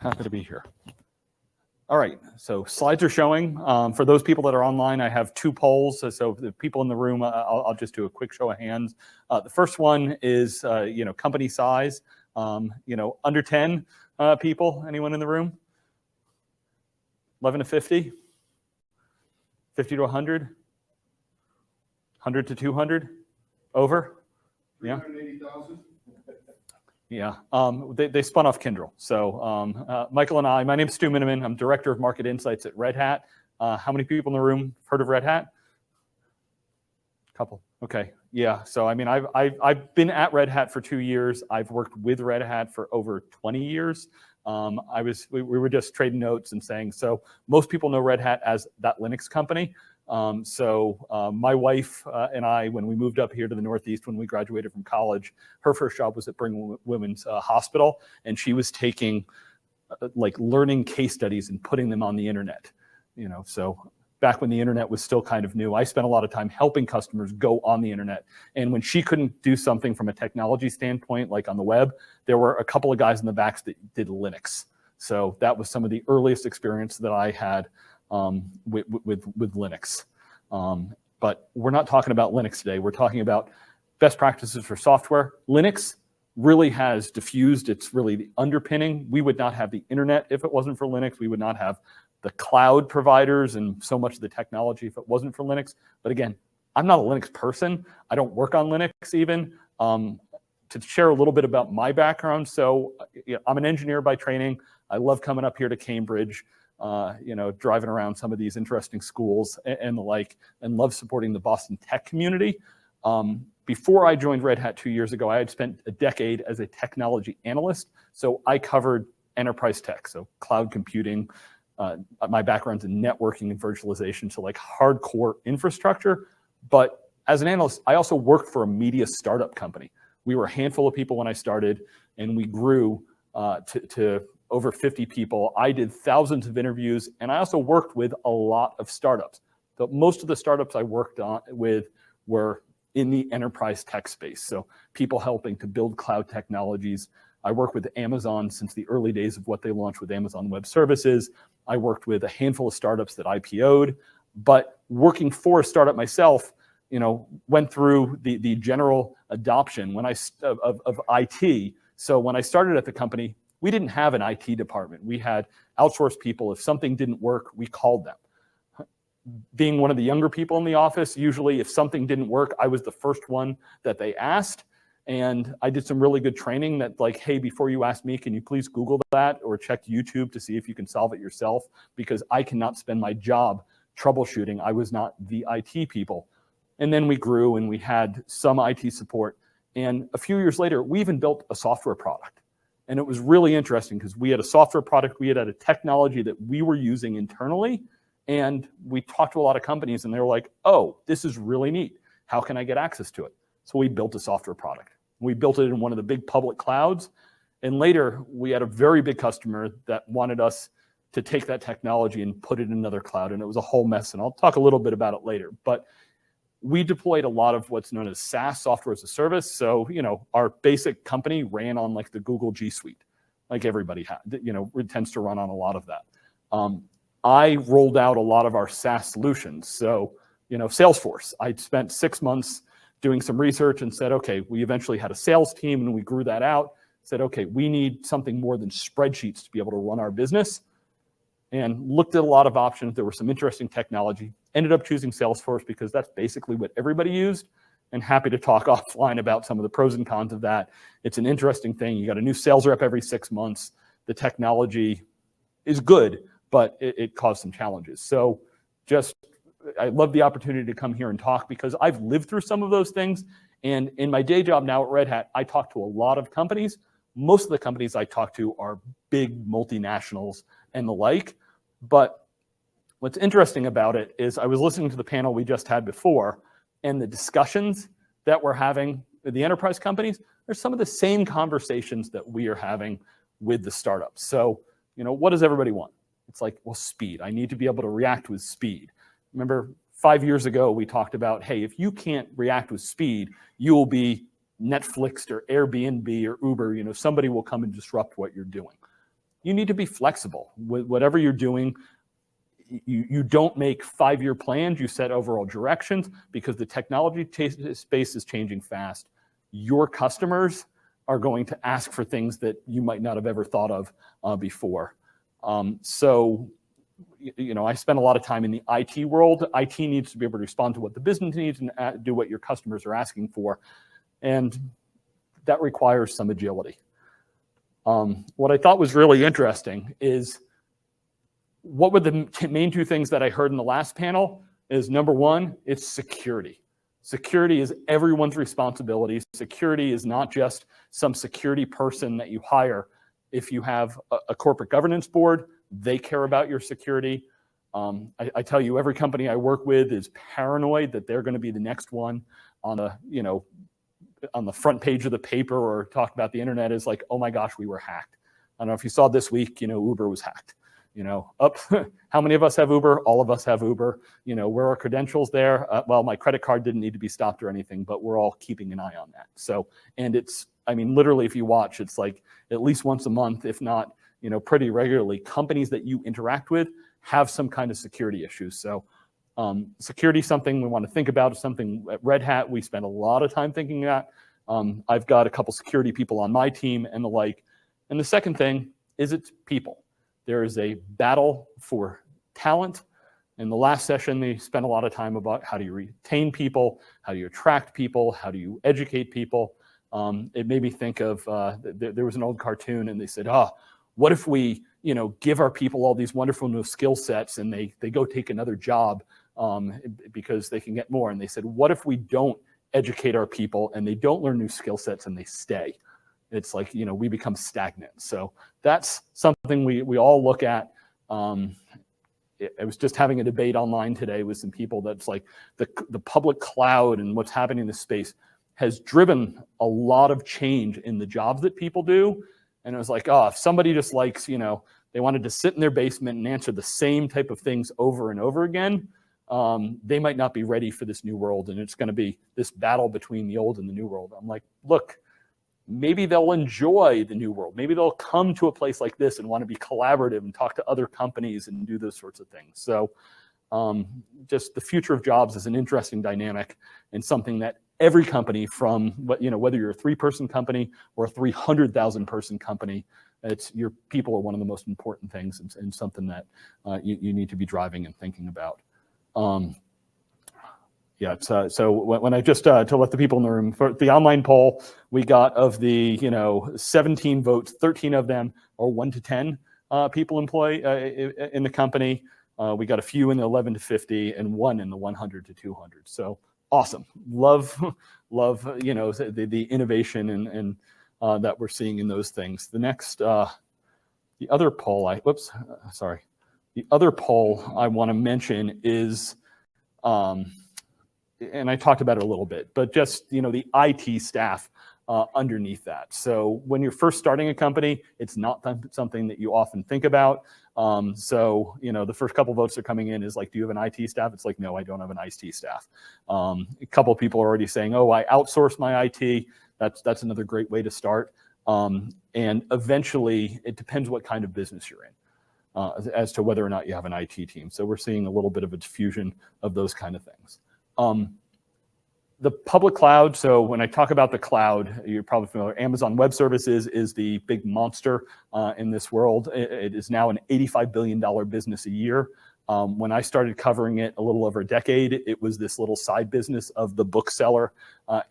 Happy to be here. All right, so slides are showing. For those people that are online, I have two polls. So the people in the room, I'll just do a quick show of hands. The first one is, company size. Under 10 people. Anyone in the room? 11 to 50? 50 to 100? 100 to 200? Over? Yeah. 380,000. Yeah, they spun off Kyndryl. So Michael and I, my name's Stu Miniman. I'm Director of Market Insights at Red Hat. How many people in the room heard of Red Hat? Couple. Okay. Yeah. So I mean, I've been at Red Hat for 2 years. I've worked with Red Hat for over 20 years. We were just trading notes and saying, so most people know Red Hat as that Linux company. My wife and I, when we moved up here to the Northeast, when we graduated from college, her first job was at Brigham Women's Hospital, and she was taking learning case studies and putting them on the internet. So back when the internet was still kind of new, I spent a lot of time helping customers go on the internet. And when she couldn't do something from a technology standpoint, like on the web, there were a couple of guys in the backs that did Linux. So that was some of the earliest experience that I had with Linux. But we're not talking about Linux today. We're talking about best practices for software. Linux really has diffused. It's really the underpinning. We would not have the internet if it wasn't for Linux. We would not have the cloud providers and so much of the technology if it wasn't for Linux. But again, I'm not a Linux person. I don't work on Linux even. To share a little bit about my background, so I'm an engineer by training. I love coming up here to Cambridge. Driving around some of these interesting schools and the like, and love supporting the Boston tech community. Before I joined Red Hat 2 years ago, I had spent a decade as a technology analyst. So I covered enterprise tech, so cloud computing. My background's in networking and virtualization, so like hardcore infrastructure. But as an analyst, I also worked for a media startup company. We were a handful of people when I started, and we grew to over 50 people. I did thousands of interviews, and I also worked with a lot of startups. But most of the startups I worked with were in the enterprise tech space. So people helping to build cloud technologies. I worked with Amazon since the early days of what they launched with Amazon Web Services. I worked with a handful of startups that IPO'd, but working for a startup myself, went through the general adoption of IT. So when I started at the company, we didn't have an IT department. We had outsourced people. If something didn't work, we called them. Being one of the younger people in the office, usually if something didn't work, I was the first one that they asked. And I did some really good training that hey, before you ask me, can you please Google that or check YouTube to see if you can solve it yourself? Because I cannot spend my job troubleshooting. I was not the IT people. And then we grew and we had some IT support. And a few years later, we even built a software product. And it was really interesting because we had a software product, we had a technology that we were using internally, and we talked to a lot of companies and they were like, oh, this is really neat. How can I get access to it? So we built a software product. We built it in one of the big public clouds. And later, we had a very big customer that wanted us to take that technology and put it in another cloud. And it was a whole mess. And I'll talk a little bit about it later. But we deployed a lot of what's known as SaaS, software as a service. So, our basic company ran on the Google G Suite, like everybody had. It tends to run on a lot of that. I rolled out a lot of our SaaS solutions. So, Salesforce, I spent 6 months doing some research and said, okay, we eventually had a sales team and we grew that out. Said, okay, we need something more than spreadsheets to be able to run our business. And looked at a lot of options. There was some interesting technology. Ended up choosing Salesforce because that's basically what everybody used. And happy to talk offline about some of the pros and cons of that. It's an interesting thing. You got a new sales rep every 6 months. The technology is good, but it caused some challenges. So I love the opportunity to come here and talk because I've lived through some of those things. And in my day job now at Red Hat, I talk to a lot of companies. Most of the companies I talk to are big multinationals and the like. But what's interesting about it is I was listening to the panel we just had before, and the discussions that we're having with the enterprise companies are some of the same conversations that we are having with the startups. So, what does everybody want? It's well, speed. I need to be able to react with speed. Remember, 5 years ago, we talked about, hey, if you can't react with speed, you will be Netflixed or Airbnb or Uber. Somebody will come and disrupt what you're doing. you need to be flexible with whatever you're doing. You don't make 5-year plans, you set overall directions, because the technology space is changing fast. Your customers are going to ask for things that you might not have ever thought of before. So, I spend a lot of time in the IT world. IT needs to be able to respond to what the business needs and do what your customers are asking for. And that requires some agility. What I thought was really interesting is, what were the main two things that I heard in the last panel is, number one, it's security. Security is everyone's responsibility. Security is not just some security person that you hire. If you have a corporate governance board, they care about your security. I tell you, every company I work with is paranoid that they're going to be the next one on the front page of the paper or talk about the internet is like, oh my gosh, we were hacked. I don't know if you saw this week, Uber was hacked. How many of us have Uber? All of us have Uber. Where are credentials there? Well, my credit card didn't need to be stopped or anything, but we're all keeping an eye on that. So, and it's, literally, if you watch, it's like at least once a month, if not, pretty regularly, companies that you interact with have some kind of security issues. So security is something we want to think about. Something at Red Hat, we spend a lot of time thinking that. I've got a couple security people on my team and the like. And the second thing is it's people. There is a battle for talent. In the last session, they spent a lot of time about how do you retain people, how do you attract people, how do you educate people. It made me think of, there was an old cartoon and they said, what if we, give our people all these wonderful new skill sets and they go take another job because they can get more. And they said, what if we don't educate our people and they don't learn new skill sets and they stay? It's like, we become stagnant. So that's something we all look at. I was just having a debate online today with some people that's like the public cloud and what's happening in this space has driven a lot of change in the jobs that people do. And it was like, if somebody just likes, they wanted to sit in their basement and answer the same type of things over and over again, they might not be ready for this new world. And it's going to be this battle between the old and the new world. I'm like, look, maybe they'll enjoy the new world. Maybe they'll come to a place like this and want to be collaborative and talk to other companies and do those sorts of things. So just the future of jobs is an interesting dynamic and something that every company, from whether you're a 3-person company or a 300,000 person company, it's your people are one of the most important things and something that you need to be driving and thinking about. So when I just to let the people in the room, for the online poll, we got of the 17 votes, 13 of them are 1 to 10 people in the company. We got a few in the 11 to 50 and 1 in the 100 to 200. So awesome. Love the innovation and that we're seeing in those things. The next, the other poll I want to mention is, and I talked about it a little bit, but just, the IT staff underneath that. So when you're first starting a company, it's not something that you often think about. So, the first couple votes are coming in is like, do you have an IT staff? It's like, no, I don't have an IT staff. A couple of people are already saying, oh, I outsource my IT. That's another great way to start. And eventually, it depends what kind of business you're in as to whether or not you have an IT team. So we're seeing a little bit of a diffusion of those kind of things. The public cloud, so when I talk about the cloud, you're probably familiar, Amazon Web Services is the big monster in this world. It is now an $85 billion business a year. When I started covering it a little over a decade, it was this little side business of the bookseller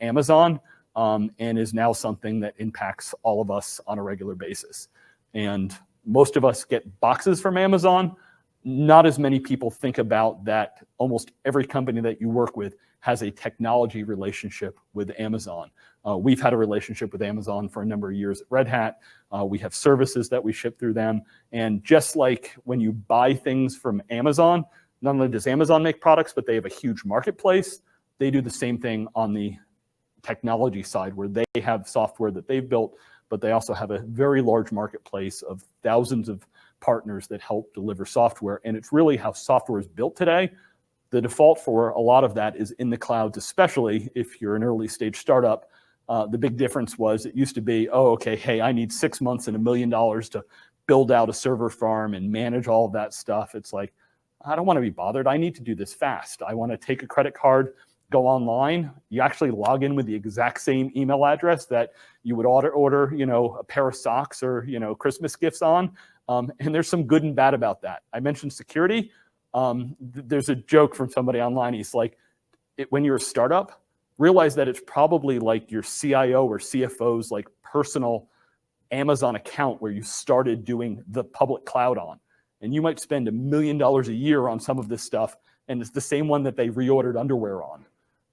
Amazon, and is now something that impacts all of us on a regular basis. And most of us get boxes from Amazon. Not as many people think about that almost every company that you work with has a technology relationship with Amazon. We've had a relationship with Amazon for a number of years at Red Hat. We have services that we ship through them. And just like when you buy things from Amazon, not only does Amazon make products, but they have a huge marketplace. They do the same thing on the technology side, where they have software that they've built, but they also have a very large marketplace of thousands of partners that help deliver software. And it's really how software is built today. The default for a lot of that is in the clouds, especially if you're an early stage startup. The big difference was it used to be, oh, okay, hey, I need 6 months and $1 million to build out a server farm and manage all of that stuff. It's like, I don't want to be bothered. I need to do this fast. I want to take a credit card, go online. You actually log in with the exact same email address that you would order, you know, a pair of socks or, you know, Christmas gifts on. And there's some good and bad about that. I mentioned security. There's a joke from somebody online. He's like, when you're a startup, realize that it's probably like your CIO or CFO's like personal Amazon account where you started doing the public cloud on. And you might spend $1 million a year on some of this stuff, and it's the same one that they reordered underwear on.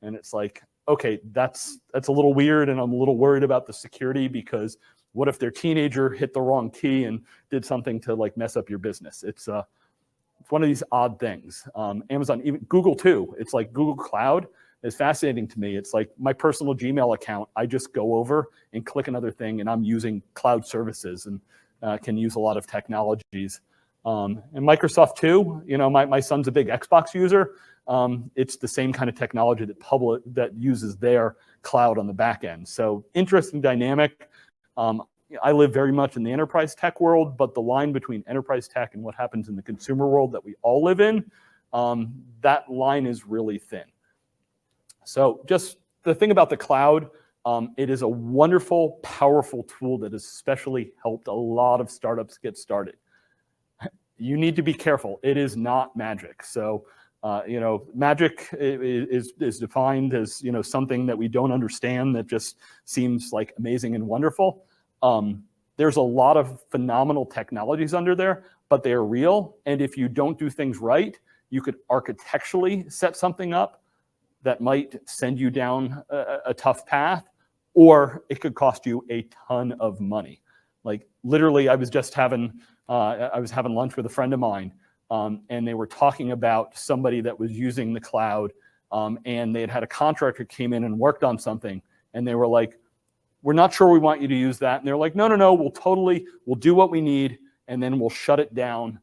And it's like, okay, that's a little weird, and I'm a little worried about the security, because what if their teenager hit the wrong key and did something to like mess up your business? It's one of these odd things. Amazon, even Google too. It's like Google Cloud is fascinating to me. It's like my personal Gmail account. I just go over and click another thing, and I'm using cloud services and can use a lot of technologies. And Microsoft too. You know, my son's a big Xbox user. It's the same kind of technology that uses their cloud on the back end. So interesting dynamic. I live very much in the enterprise tech world, but the line between enterprise tech and what happens in the consumer world that we all live in, that line is really thin. So just the thing about the cloud, it is a wonderful, powerful tool that has especially helped a lot of startups get started. You need to be careful. It is not magic. So, you know, magic is defined as, you know, something that we don't understand that just seems like amazing and wonderful. There's a lot of phenomenal technologies under there, but they are real. And if you don't do things right, you could architecturally set something up that might send you down a tough path, or it could cost you a ton of money. Like literally, I was having lunch with a friend of mine, and they were talking about somebody that was using the cloud, and they had a contractor came in and worked on something, and they were like, "We're not sure we want you to use that." And they're like, "No, we'll do what we need, and then we'll shut it down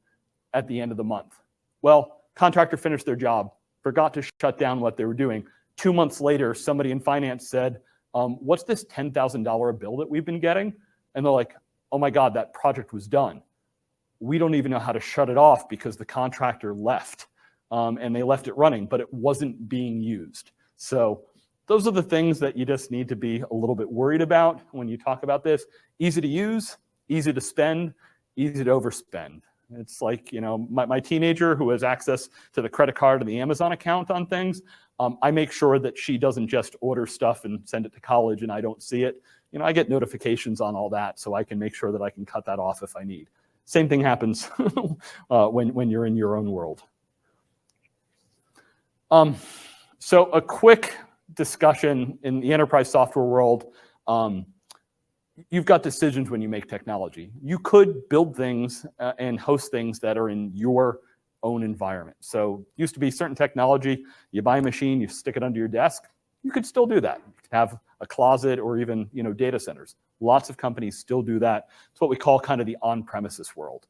at the end of the month." Well, contractor finished their job, forgot to shut down what they were doing. 2 months later, somebody in finance said, "What's this $10,000 bill that we've been getting?" And they're like, "Oh my God, that project was done. We don't even know how to shut it off because the contractor left, and they left it running, but it wasn't being used." So those are the things that you just need to be a little bit worried about when you talk about this. Easy to use, easy to spend, easy to overspend. It's like, you know, my teenager who has access to the credit card and the Amazon account on things, I make sure that she doesn't just order stuff and send it to college and I don't see it. You know, I get notifications on all that, so I can make sure that I can cut that off if I need. Same thing happens when you're in your own world. So a quick discussion in the enterprise software world. You've got decisions when you make technology. You could build things and host things that are in your own environment. So used to be certain technology, you buy a machine, you stick it under your desk. You could still do that. You could have a closet or even, you know, data centers. Lots of companies still do that. It's what we call kind of the on-premises world.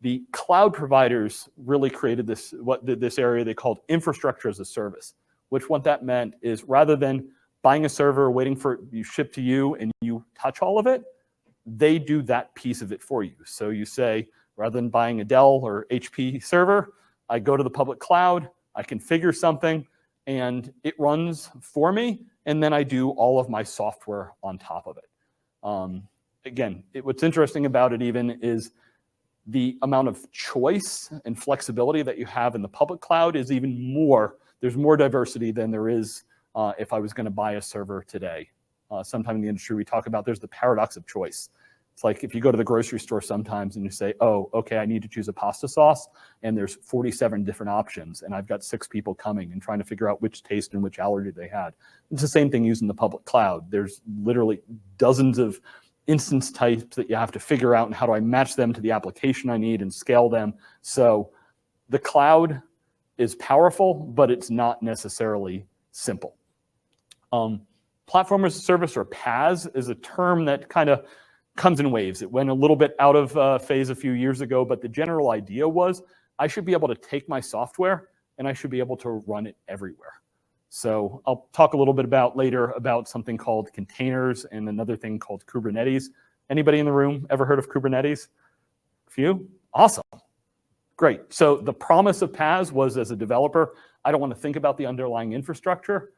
The cloud providers really created this area they called infrastructure as a service, which what that meant is rather than buying a server, waiting for it to ship to you and you touch all of it, they do that piece of it for you. So you say, rather than buying a Dell or HP server, I go to the public cloud, I configure something, and it runs for me, and then I do all of my software on top of it. Again, what's interesting about it even is the amount of choice and flexibility that you have in the public cloud is even more. There's more diversity than there is if I was going to buy a server today. Sometime in the industry we talk about there's the paradox of choice. It's like if you go to the grocery store sometimes and you say, oh, okay, I need to choose a pasta sauce, and there's 47 different options, and I've got 6 people coming and trying to figure out which taste and which allergy they had. It's the same thing using the public cloud. There's literally dozens of instance types that you have to figure out, and how do I match them to the application I need and scale them. So the cloud is powerful, but it's not necessarily simple. Platform as a service, or PaaS, is a term that kind of comes in waves. It went a little bit out of phase a few years ago, but the general idea was I should be able to take my software and I should be able to run it everywhere. So I'll talk a little bit later about something called containers and another thing called Kubernetes. Anybody in the room ever heard of Kubernetes? Few? Awesome. Great. So the promise of PaaS was, as a developer, I don't want to think about the underlying infrastructure.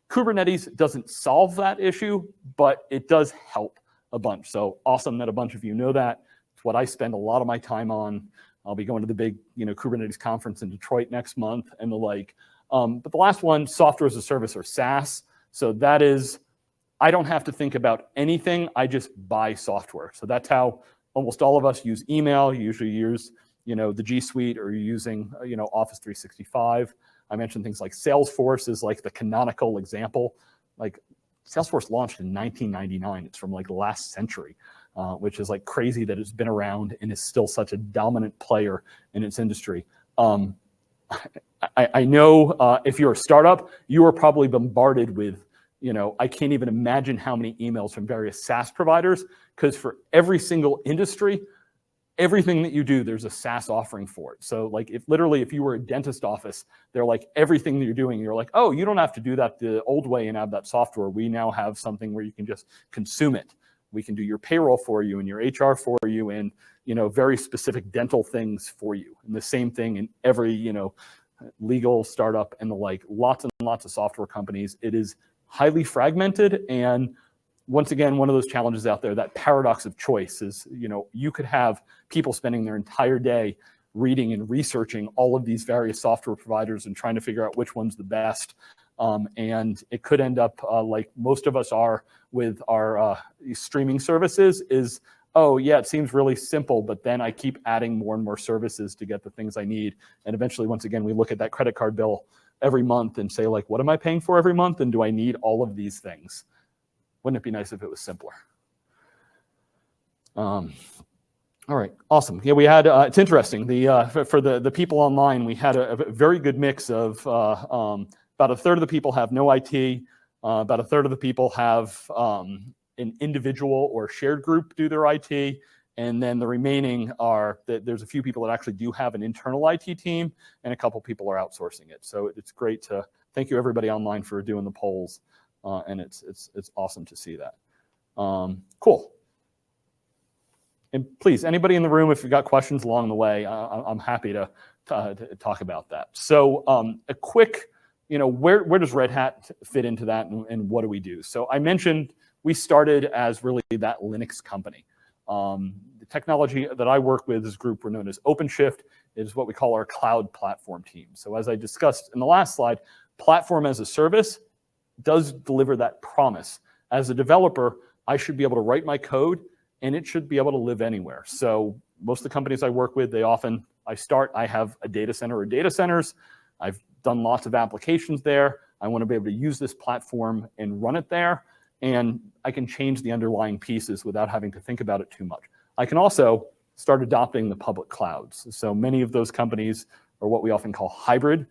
Kubernetes doesn't solve that issue, but it does help a bunch. So awesome that a bunch of you know that. It's what I spend a lot of my time on. I'll be going to the big, Kubernetes conference in Detroit next month and the like. But the last one, software as a service or SaaS. So that is, I don't have to think about anything. I just buy software. So that's how almost all of us use email. You usually use, the G Suite, or you're using, Office 365. I mentioned things like Salesforce is like the canonical example. Like Salesforce launched in 1999. It's from like the last century, which is like crazy that it's been around and is still such a dominant player in its industry. I know if you're a startup, you are probably bombarded with, I can't even imagine how many emails from various SaaS providers, because for every single industry, everything that you do, there's a SaaS offering for it. So like if you were a dentist office, they're like everything that you're doing, you're like, oh, you don't have to do that the old way and have that software. We now have something where you can just consume it. We can do your payroll for you and your HR for you and, very specific dental things for you. And the same thing in every, legal startup and the like, lots and lots of software companies. It is highly fragmented. And once again, one of those challenges out there, that paradox of choice is, you could have people spending their entire day reading and researching all of these various software providers and trying to figure out which one's the best. And it could end up like most of us are with our streaming services is, oh yeah, it seems really simple, but then I keep adding more and more services to get the things I need. And eventually, once again, we look at that credit card bill every month and say, like, what am I paying for every month? And do I need all of these things? Wouldn't it be nice if it was simpler? All right, awesome. Yeah, we had, it's interesting. For the people online, we had a very good mix of about a third of the people have no IT, about a third of the people have an individual or shared group do their IT, and then the remaining are, there's a few people that actually do have an internal IT team, and a couple people are outsourcing it. So it's great to, thank you everybody online for doing the polls, and it's awesome to see that. Cool. And please, anybody in the room, if you've got questions along the way, I'm happy to talk about that. So a quick, where does Red Hat fit into that, and what do we do? So I mentioned we started as really that Linux company. The technology that I work with, this group we're known as OpenShift, is what we call our cloud platform team. So as I discussed in the last slide, platform as a service does deliver that promise. As a developer, I should be able to write my code and it should be able to live anywhere. So most of the companies I work with, I have a data center or data centers. I've done lots of applications there. I want to be able to use this platform and run it there. And I can change the underlying pieces without having to think about it too much. I can also start adopting the public clouds. So many of those companies are what we often call hybrid.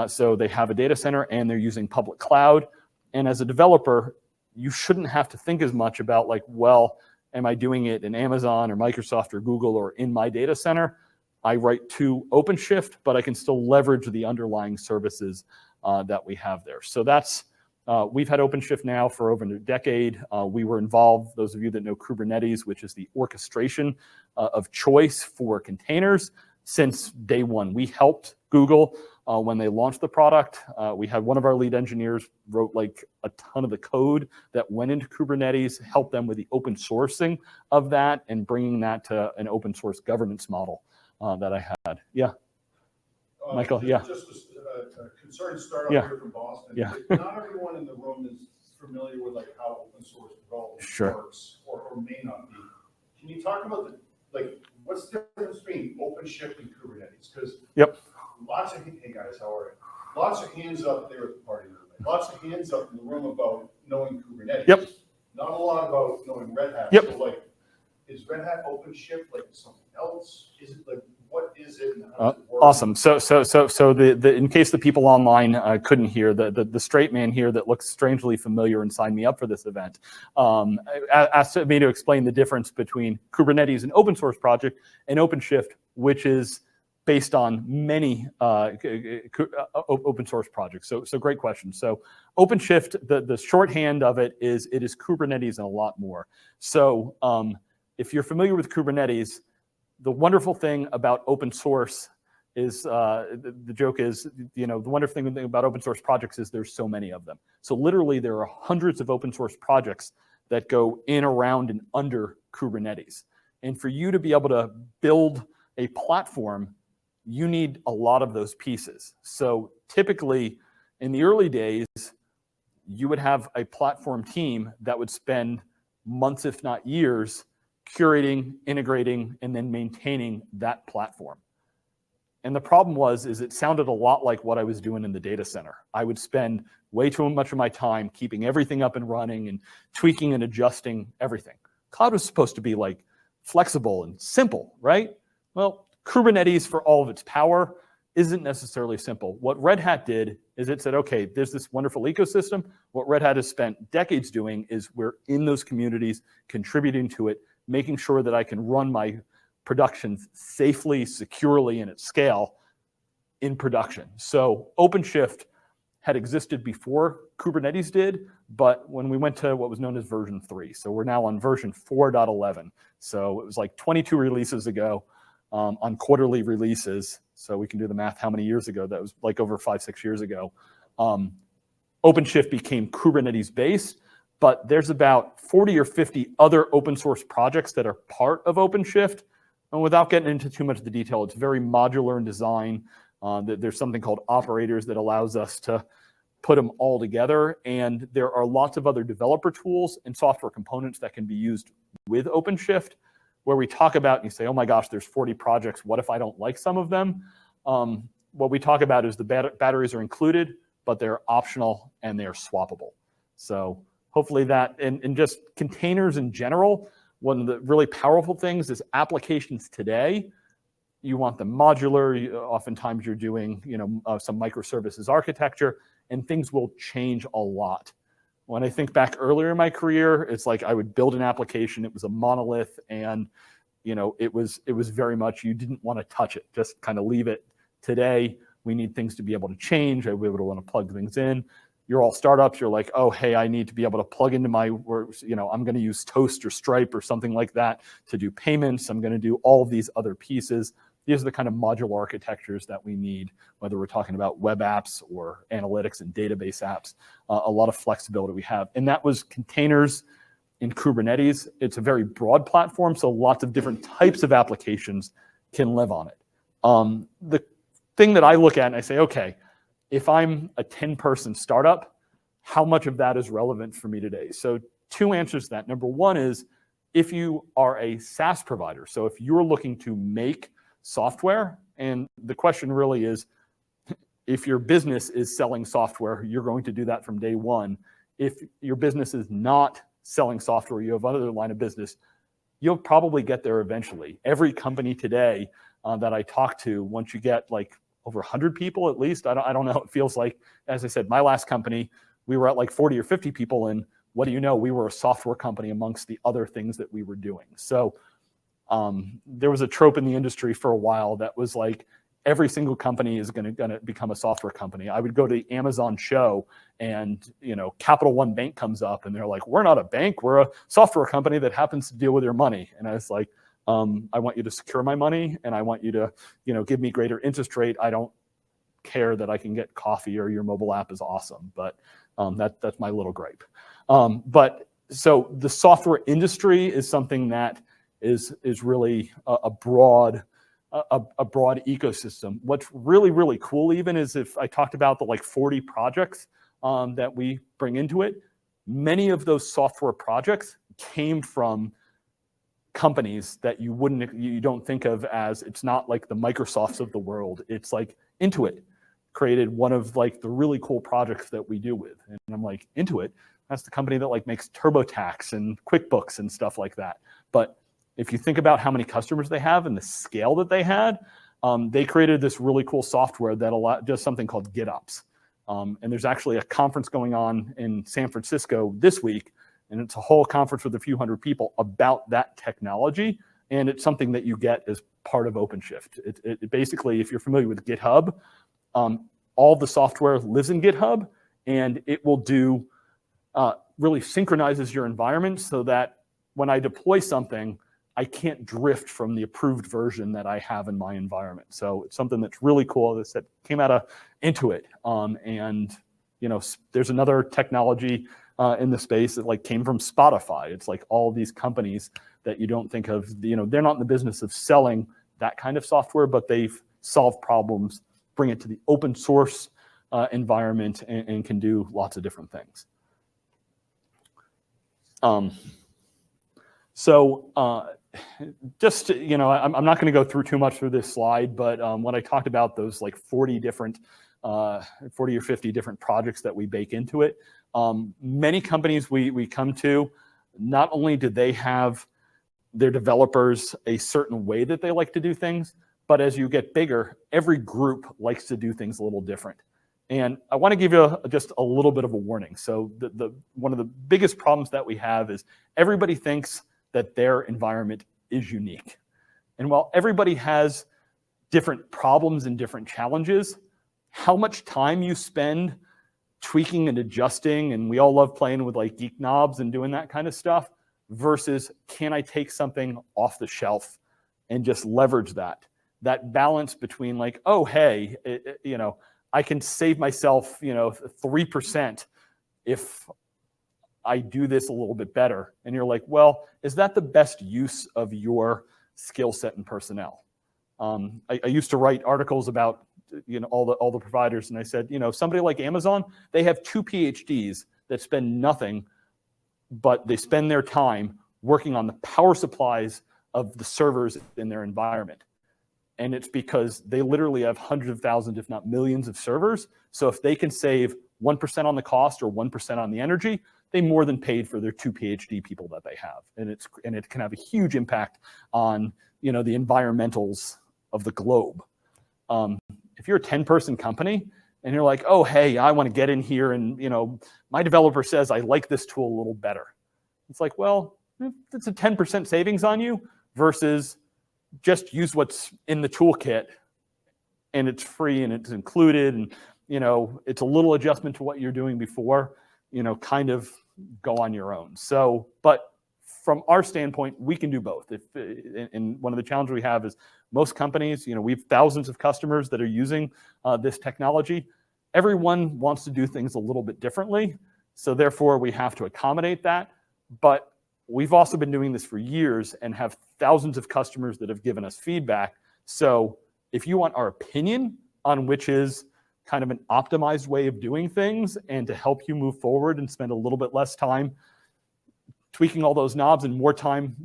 So they have a data center and they're using public cloud. And as a developer, you shouldn't have to think as much about like, well, am I doing it in Amazon or Microsoft or Google or in my data center? I write to OpenShift, but I can still leverage the underlying services that we have there. So that's, we've had OpenShift now for over a decade. We were involved, those of you that know Kubernetes, which is the orchestration of choice for containers, since day one. We helped Google when they launched the product. We had one of our lead engineers wrote like a ton of the code that went into Kubernetes, helped them with the open sourcing of that and bringing that to an open source governance model that I had. Yeah. Michael, just a concerned startup here from Boston. Yeah. Not everyone in the room is familiar with like how open source development works, or may not be. Can you talk about what's the difference between OpenShift and Kubernetes? Because hey guys, how are you? Lots of hands up there at the party room. Lots of hands up in the room about knowing Kubernetes. Yep. Not a lot about knowing Red Hat. Yep. So like, is Red Hat OpenShift like something else? Is it like, what is it and how does it work? Awesome. So in case the people online couldn't hear, the straight man here that looks strangely familiar and signed me up for this event asked me to explain the difference between Kubernetes, an open source project, and OpenShift, which is based on many open source projects. So great question. So OpenShift, the shorthand of it is Kubernetes and a lot more. So if you're familiar with Kubernetes, the wonderful thing about open source is, the joke is, the wonderful thing about open source projects is there's so many of them. So literally there are hundreds of open source projects that go in, around, and under Kubernetes. And for you to be able to build a platform, you need a lot of those pieces. So typically in the early days, you would have a platform team that would spend months, if not years, curating, integrating, and then maintaining that platform. And the problem is it sounded a lot like what I was doing in the data center. I would spend way too much of my time keeping everything up and running and tweaking and adjusting everything. Cloud was supposed to be like flexible and simple, right? Well, Kubernetes, for all of its power, isn't necessarily simple. What Red Hat did is it said, okay, there's this wonderful ecosystem. What Red Hat has spent decades doing is we're in those communities, contributing to it, making sure that I can run my productions safely, securely, and at scale in production. So OpenShift had existed before Kubernetes did, but when we went to what was known as version 3, so we're now on version 4.11. So it was like 22 releases ago, on quarterly releases. So we can do the math how many years ago. That was like over 5-6 years ago. OpenShift became Kubernetes based, but there's about 40 or 50 other open source projects that are part of OpenShift. And without getting into too much of the detail, it's very modular in design. There's something called operators that allows us to put them all together. And there are lots of other developer tools and software components that can be used with OpenShift, where we talk about, and you say, oh my gosh, there's 40 projects. What if I don't like some of them? What we talk about is the batteries are included, but they're optional and they're swappable. So hopefully that, and just containers in general, one of the really powerful things is applications today. You want them modular. Oftentimes you're doing, some microservices architecture, and things will change a lot. When I think back earlier in my career, it's like I would build an application. It was a monolith, and it was very much you didn't want to touch it. Just kind of leave it. Today, we need things to be able to change. We would want to plug things in. You're all startups. You're like, oh, hey, I need to be able to plug into my, I'm going to use Toast or Stripe or something like that to do payments. I'm going to do all of these other pieces. These are the kind of modular architectures that we need, whether we're talking about web apps or analytics and database apps, a lot of flexibility we have. And that was containers in Kubernetes. It's a very broad platform, so lots of different types of applications can live on it. The thing that I look at and I say, okay, if I'm a 10-person startup, how much of that is relevant for me today? So 2 answers to that. Number 1 is if you are a SaaS provider. So if you're looking to make software, and the question really is, if your business is selling software, you're going to do that from day one. If your business is not selling software, you have another line of business, you'll probably get there eventually. Every company today that I talk to, once you get like over 100 people at least, I don't know, it feels like, as I said, my last company, we were at like 40 or 50 people, and what do you know, we were a software company amongst the other things that we were doing. So there was a trope in the industry for a while that was like, every single company is going to become a software company. I would go to the Amazon show and, Capital One Bank comes up and they're like, we're not a bank, we're a software company that happens to deal with your money. And I was like, I want you to secure my money and I want you to, give me greater interest rate. I don't care that I can get coffee or your mobile app is awesome, but that's my little gripe. But so the software industry is something that is really a broad ecosystem. What's really, really cool even is if I talked about the like 40 projects that we bring into it, many of those software projects came from companies that you don't think of as, it's not like the Microsofts of the world. It's like Intuit created one of like the really cool projects that we do with. And I'm like, Intuit, that's the company that like makes TurboTax and QuickBooks and stuff like that. But if you think about how many customers they have and the scale that they had, they created this really cool software that does something called GitOps. And there's actually a conference going on in San Francisco this week, and it's a whole conference with a few hundred people about that technology, and it's something that you get as part of OpenShift. It basically, if you're familiar with GitHub, all the software lives in GitHub, and it will do, really synchronizes your environment so that when I deploy something, I can't drift from the approved version that I have in my environment. So it's something that's really cool that came out of Intuit. And there's another technology in the space that came from Spotify. It's like all these companies that you don't think of, they're not in the business of selling that kind of software, but they've solved problems, bring it to the open source environment, and can do lots of different things. Just, I'm not going to go through too much through this slide, but when I talked about those 40 or 50 different projects that we bake into it, many companies we come to, not only do they have their developers a certain way that they like to do things, but as you get bigger, every group likes to do things a little different. And I want to give you just a little bit of a warning. So one of the biggest problems that we have is everybody thinks that their environment is unique. And while everybody has different problems and different challenges, how much time you spend tweaking and adjusting, and we all love playing with geek knobs and doing that kind of stuff, versus can I take something off the shelf and just leverage that balance between oh, hey, I can save myself 3% if I do this a little bit better. And you're like, well, is that the best use of your skill set and personnel? I used to write articles about all the providers, and I said, somebody like Amazon, they have 2 PhDs that spend nothing, but they spend their time working on the power supplies of the servers in their environment. And it's because they literally have hundreds of thousands, if not millions of servers. So if they can save 1% on the cost or 1% on the energy, they more than paid for their 2 PhD people that they have. And it can have a huge impact on the environmentals of the globe. If you're a 10-person company and you're like, oh, hey, I want to get in here and my developer says I like this tool a little better. It's like, well, it's a 10% savings on you versus just use what's in the toolkit and it's free and it's included, and it's a little adjustment to what you're doing before, kind of go on your own. So, but from our standpoint, we can do both. And one of the challenges we have is most companies, we have thousands of customers that are using this technology. Everyone wants to do things a little bit differently. So therefore we have to accommodate that. But we've also been doing this for years and have thousands of customers that have given us feedback. So if you want our opinion on which is kind of an optimized way of doing things and to help you move forward and spend a little bit less time tweaking all those knobs and more time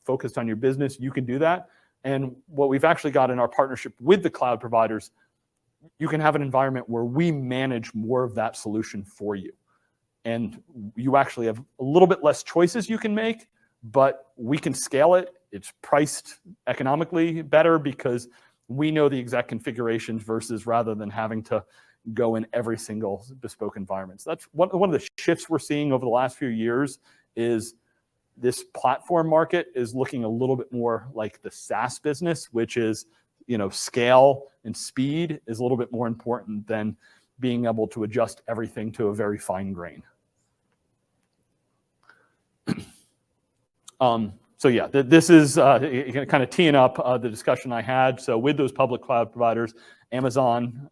focused on your business, you can do that. And what we've actually got in our partnership with the cloud providers, you can have an environment where we manage more of that solution for you. And you actually have a little bit less choices you can make, but we can scale it. It's priced economically better because we know the exact configurations versus rather than having to go in every single bespoke environment. So that's one of the shifts we're seeing over the last few years is this platform market is looking a little bit more like the SaaS business, which is, scale and speed is a little bit more important than being able to adjust everything to a very fine grain. So yeah, this is kind of teeing up the discussion I had. So with those public cloud providers, Amazon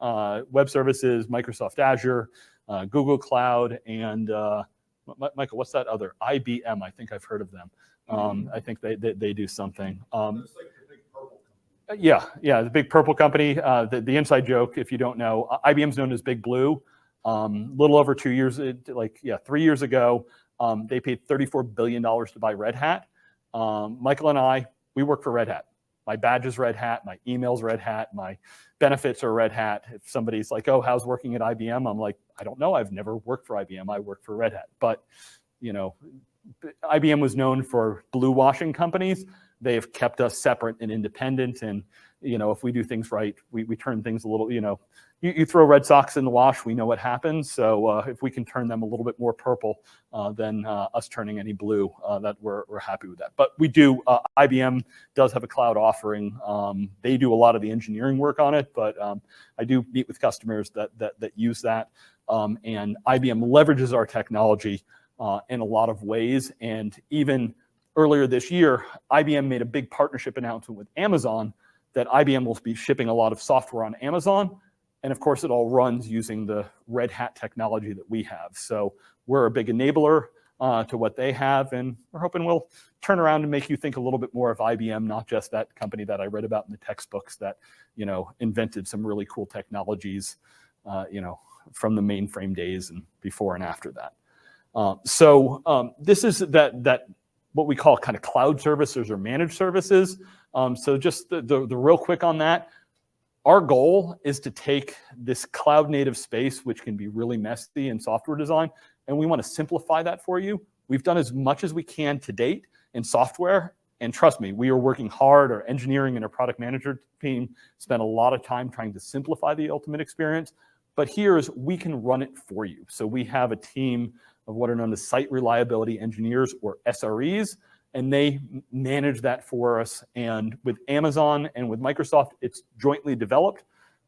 Web Services, Microsoft Azure, Google Cloud, and Michael, what's that other? IBM, I think I've heard of them. I think they do something. That's like the big purple company. Yeah, the big purple company. The inside joke, if you don't know, IBM's known as Big Blue. Little over 2 years, 3 years ago, they paid $34 billion to buy Red Hat. Michael and I, we work for Red Hat. My badge is Red Hat, my email's Red Hat, my benefits are Red Hat. If somebody's like, oh, how's working at IBM? I'm like, I don't know, I've never worked for IBM, I work for Red Hat. But, IBM was known for blue washing companies. They have kept us separate and independent. And, if we do things right, we turn things a little, you throw Red Sox in the wash, we know what happens. So if we can turn them a little bit more purple than us turning any blue, that we're happy with that. But we do, IBM does have a cloud offering. They do a lot of the engineering work on it, but I do meet with customers that use that. And IBM leverages our technology in a lot of ways. And even earlier this year, IBM made a big partnership announcement with Amazon that IBM will be shipping a lot of software on Amazon. And of course, it all runs using the Red Hat technology that we have. So we're a big enabler to what they have, and we're hoping we'll turn around and make you think a little bit more of IBM, not just that company that I read about in the textbooks that, you know, invented some really cool technologies, you know, from the mainframe days and before and after that. This is that what we call kind of cloud services or managed services. So just the real quick on that, our goal is to take this cloud native space, which can be really messy in software design, and we want to simplify that for you. We've done as much as we can to date in software, and trust me, we are working hard. Our engineering and our product manager team spent a lot of time trying to simplify the ultimate experience, but here's, we can run it for you. So we have a team of what are known as site reliability engineers, or SREs, and they manage that for us. And with Amazon and with Microsoft, it's jointly developed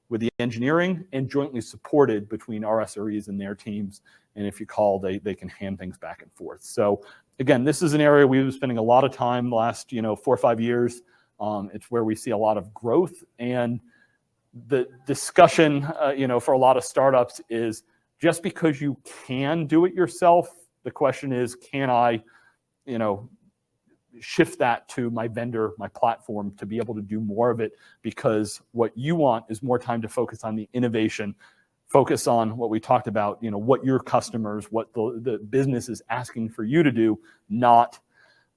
with the engineering and jointly supported between our SREs and their teams. And if you call, they can hand things back and forth. So again, this is an area we've been spending a lot of time the last 4 or 5 years. It's where we see a lot of growth, and the discussion for a lot of startups is, just because you can do it yourself, the question is, can I shift that to my vendor, my platform, to be able to do more of it? Because what you want is more time to focus on the innovation, focus on what we talked about, what your customers, what the business is asking for you to do, not,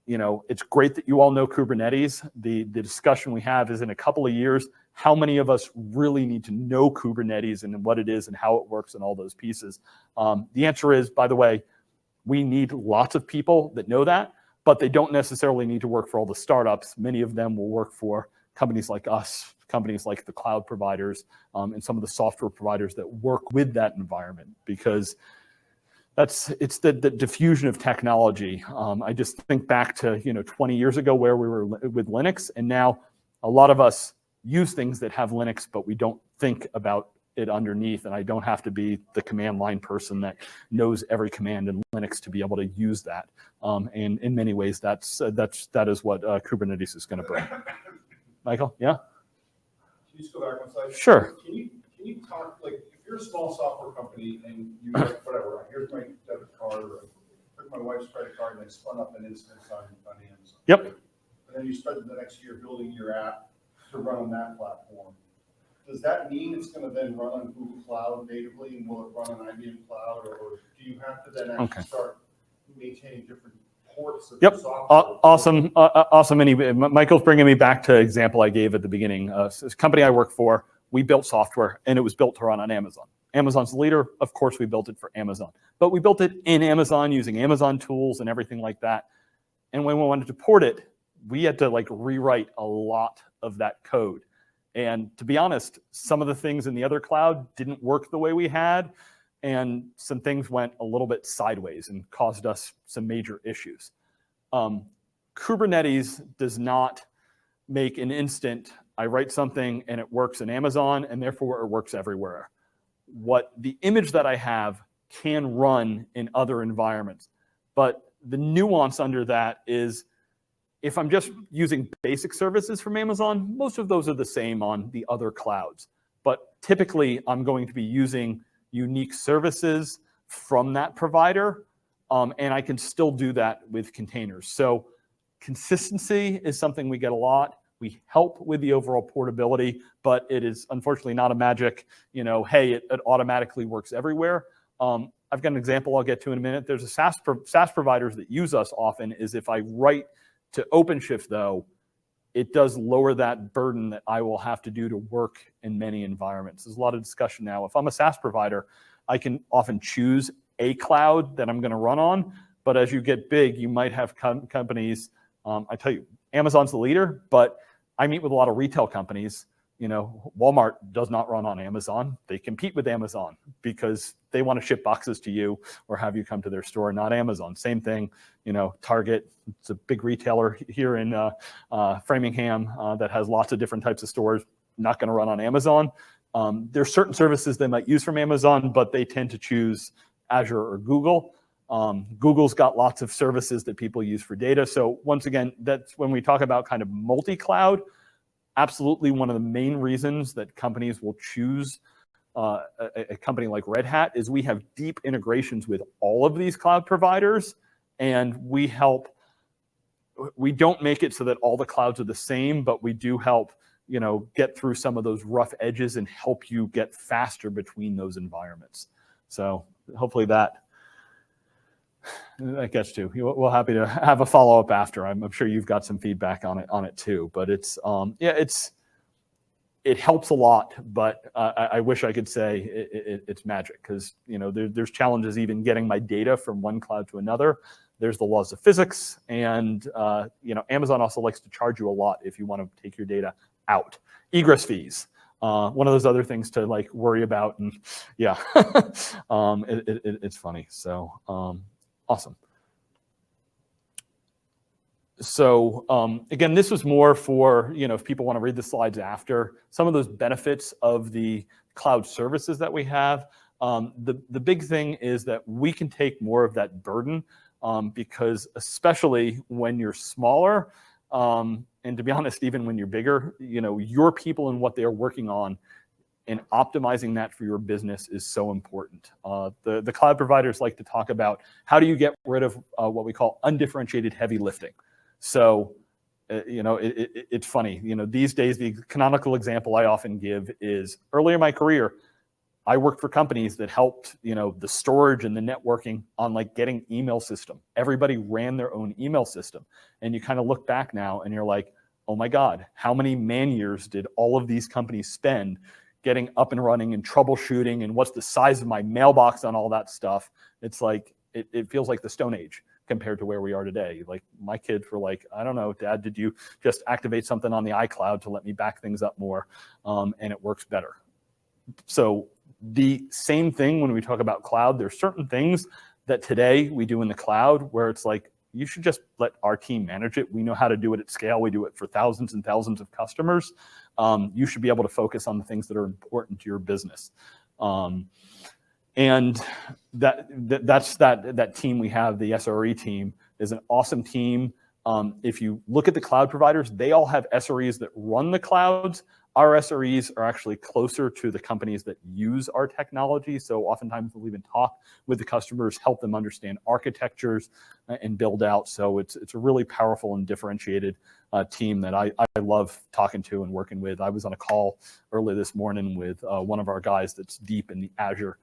it's great that you all know Kubernetes. The discussion we have is, in a couple of years, how many of us really need to know Kubernetes and what it is and how it works and all those pieces? The answer is, by the way, we need lots of people that know that, but they don't necessarily need to work for all the startups. Many of them will work for companies like us, companies like the cloud providers, and some of the software providers that work with that environment, because it's the diffusion of technology. I just think back to 20 years ago where we were with Linux, and now a lot of us use things that have Linux, but we don't think about it underneath, and I don't have to be the command line person that knows every command in Linux to be able to use that. And in many ways, that is what Kubernetes is going to bring. Michael, yeah? Can you just go back one slide? Sure. Can you talk, like, if you're a small software company and you like, whatever, here's my debit card, or I took my wife's credit card and I spun up an instance on Amazon. Yep. And then you spend the next year building your app to run on that platform. Does that mean it's going to then run on Google Cloud natively, and will it run on IBM Cloud, or do you have to then actually start maintaining different ports of software? Awesome. Awesome. Michael's bringing me back to example I gave at the beginning. This company I work for, we built software, and it was built to run on Amazon. Amazon's the leader. Of course, we built it for Amazon, but we built it in Amazon using Amazon tools and everything like that. And when we wanted to port it, we had to rewrite a lot of that code. And to be honest, some of the things in the other cloud didn't work the way we had, and some things went a little bit sideways and caused us some major issues. Kubernetes does not make an instant, I write something and it works in Amazon, and therefore it works everywhere. What the image that I have can run in other environments, but the nuance under that is, if I'm just using basic services from Amazon, most of those are the same on the other clouds. But typically, I'm going to be using unique services from that provider, and I can still do that with containers. So consistency is something we get a lot. We help with the overall portability, but it is unfortunately not a magic, hey, it automatically works everywhere. I've got an example I'll get to in a minute. There's a SaaS providers that use us often, is if I write to OpenShift, though, it does lower that burden that I will have to do to work in many environments. There's a lot of discussion now. If I'm a SaaS provider, I can often choose a cloud that I'm going to run on. But as you get big, you might have companies. I tell you, Amazon's the leader, but I meet with a lot of retail companies. Walmart does not run on Amazon. They compete with Amazon because they want to ship boxes to you or have you come to their store, not Amazon. Same thing, Target, it's a big retailer here in Framingham that has lots of different types of stores, not going to run on Amazon. There's certain services they might use from Amazon, but they tend to choose Azure or Google. Google's got lots of services that people use for data. So once again, that's when we talk about kind of multi-cloud, absolutely one of the main reasons that companies will choose a company like Red Hat is we have deep integrations with all of these cloud providers, and we don't make it so that all the clouds are the same, but we do help, get through some of those rough edges and help you get faster between those environments. So hopefully that gets to. We're happy to have a follow-up after. I'm sure you've got some feedback on it too. But it's it helps a lot. But I wish I could say it's magic, because there's challenges even getting my data from one cloud to another. There's the laws of physics, and Amazon also likes to charge you a lot if you want to take your data out. Egress fees. One of those other things to worry about, and yeah, it's funny. So awesome. So again, this was more for if people want to read the slides after, some of those benefits of the cloud services that we have. The big thing is that we can take more of that burden, because especially when you're smaller, and to be honest, even when you're bigger, your people and what they're working on and optimizing that for your business is so important. The cloud providers like to talk about how do you get rid of what we call undifferentiated heavy lifting. So, it's funny. These days, the canonical example I often give is earlier in my career, I worked for companies that helped, the storage and the networking on getting email system. Everybody ran their own email system. And you kind of look back now and you're like, oh my God, how many man years did all of these companies spend getting up and running and troubleshooting, and what's the size of my mailbox on all that stuff? It's it feels like the Stone Age compared to where we are today. My kids were like, I don't know, Dad, did you just activate something on the iCloud to let me back things up more? And it works better. So the same thing when we talk about cloud, there's certain things that today we do in the cloud where it's you should just let our team manage it. We know how to do it at scale. We do it for thousands and thousands of customers. You should be able to focus on the things that are important to your business. And that's that team we have, the SRE team, is an awesome team. If you look at the cloud providers, they all have SREs that run the clouds. Our SREs are actually closer to the companies that use our technology. So oftentimes we'll even talk with the customers, help them understand architectures and build out. So it's a really powerful and differentiated team that I love talking to and working with. I was on a call early this morning with one of our guys that's deep in the Azure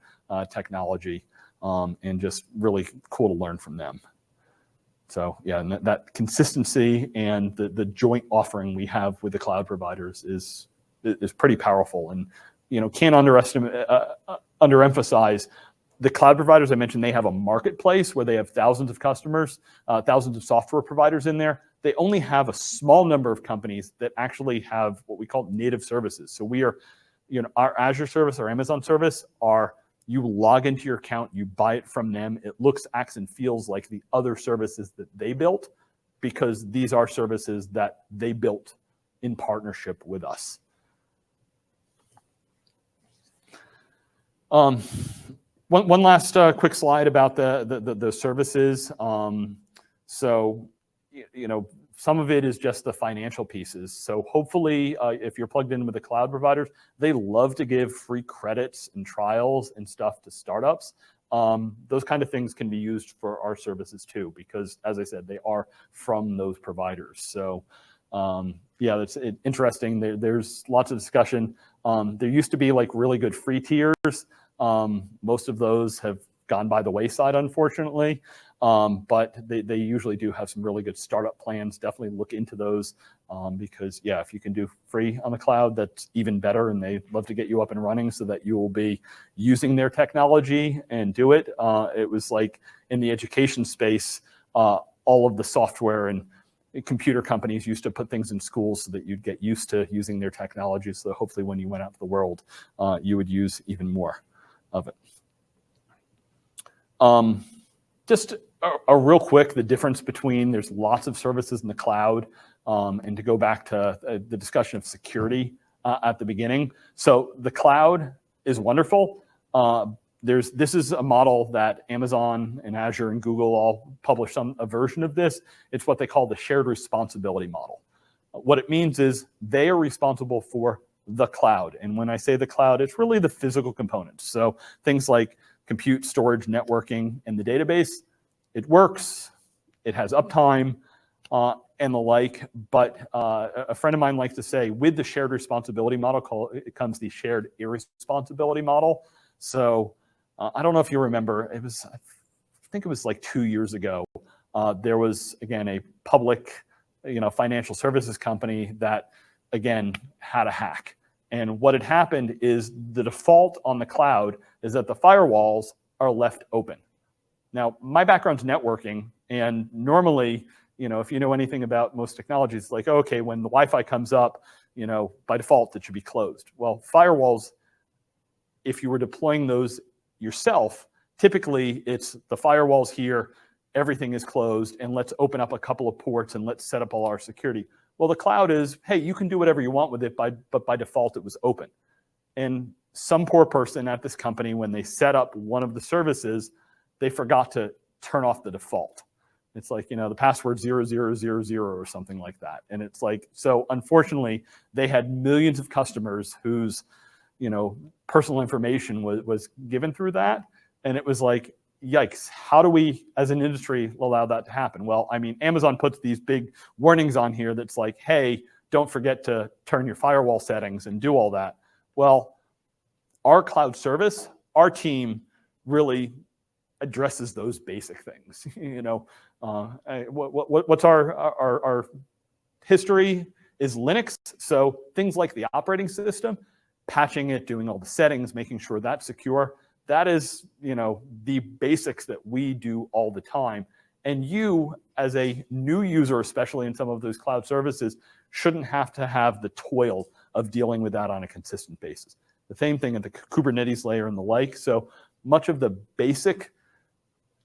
technology, and just really cool to learn from them. So yeah, and that consistency and the joint offering we have with the cloud providers is pretty powerful, and can't underemphasize the cloud providers. I mentioned they have a marketplace where they have thousands of customers, thousands of software providers in there. They only have a small number of companies that actually have what we call native services. So we are, our Azure service, our Amazon service are, you log into your account, you buy it from them. It looks, acts, and feels like the other services that they built, because these are services that they built in partnership with us. One last quick slide about the services. So, some of it is just the financial pieces. So hopefully, if you're plugged in with the cloud providers, they love to give free credits and trials and stuff to startups. Those kind of things can be used for our services too, because as I said, they are from those providers. So yeah, that's interesting. There's lots of discussion. There used to be really good free tiers. Most of those have gone by the wayside, unfortunately. But they usually do have some really good startup plans. Definitely look into those, because yeah, if you can do free on the cloud, that's even better. And they love to get you up and running so that you will be using their technology and do it. It was in the education space, all of the software and computer companies used to put things in schools so that you'd get used to using their technology. So hopefully when you went out to the world, you would use even more of it. Just a real quick, the difference between, there's lots of services in the cloud, and to go back to the discussion of security at the beginning. So the cloud is wonderful. This is a model that Amazon and Azure and Google all published a version of this. It's what they call the shared responsibility model. What it means is they are responsible for the cloud. And when I say the cloud, it's really the physical components. So things like compute, storage, networking, and the database, it works, it has uptime, and the like. But a friend of mine likes to say, with the shared responsibility model, it comes the shared irresponsibility model. So I don't know if you remember, I think it was like 2 years ago, there was, again, a public financial services company that, again, had a hack. And what had happened is the default on the cloud is that the firewalls are left open. Now, my background's networking, and normally, if you know anything about most technologies, it's like, okay, when the Wi-Fi comes up, by default, it should be closed. Well, firewalls, if you were deploying those yourself, typically it's the firewalls here, everything is closed, and let's open up a couple of ports and let's set up all our security. Well, the cloud is, hey, you can do whatever you want with it, but by default, it was open. And some poor person at this company, when they set up one of the services, they forgot to turn off the default. It's like, the password 0000 or something like that. And it's like, so unfortunately, they had millions of customers whose, personal information was given through that. And it was like, yikes, how do we, as an industry, allow that to happen? Well, I mean, Amazon puts these big warnings on here that's like, hey, don't forget to turn your firewall settings and do all that. Well, our cloud service, our team really addresses those basic things. What's our history is Linux. So things like the operating system, patching it, doing all the settings, making sure that's secure. That is, the basics that we do all the time. And you, as a new user, especially in some of those cloud services, shouldn't have to have the toil of dealing with that on a consistent basis. The same thing at the Kubernetes layer and the like. So much of the basic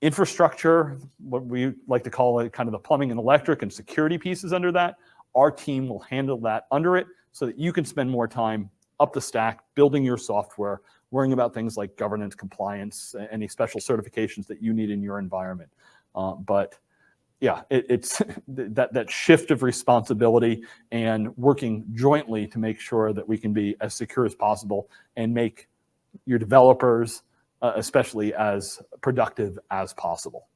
infrastructure, what we like to call it kind of the plumbing and electric and security pieces under that, our team will handle that under it so that you can spend more time up the stack, building your software, worrying about things like governance, compliance, any special certifications that you need in your environment. But yeah, it's that shift of responsibility and working jointly to make sure that we can be as secure as possible and make your developers, especially, as productive as possible.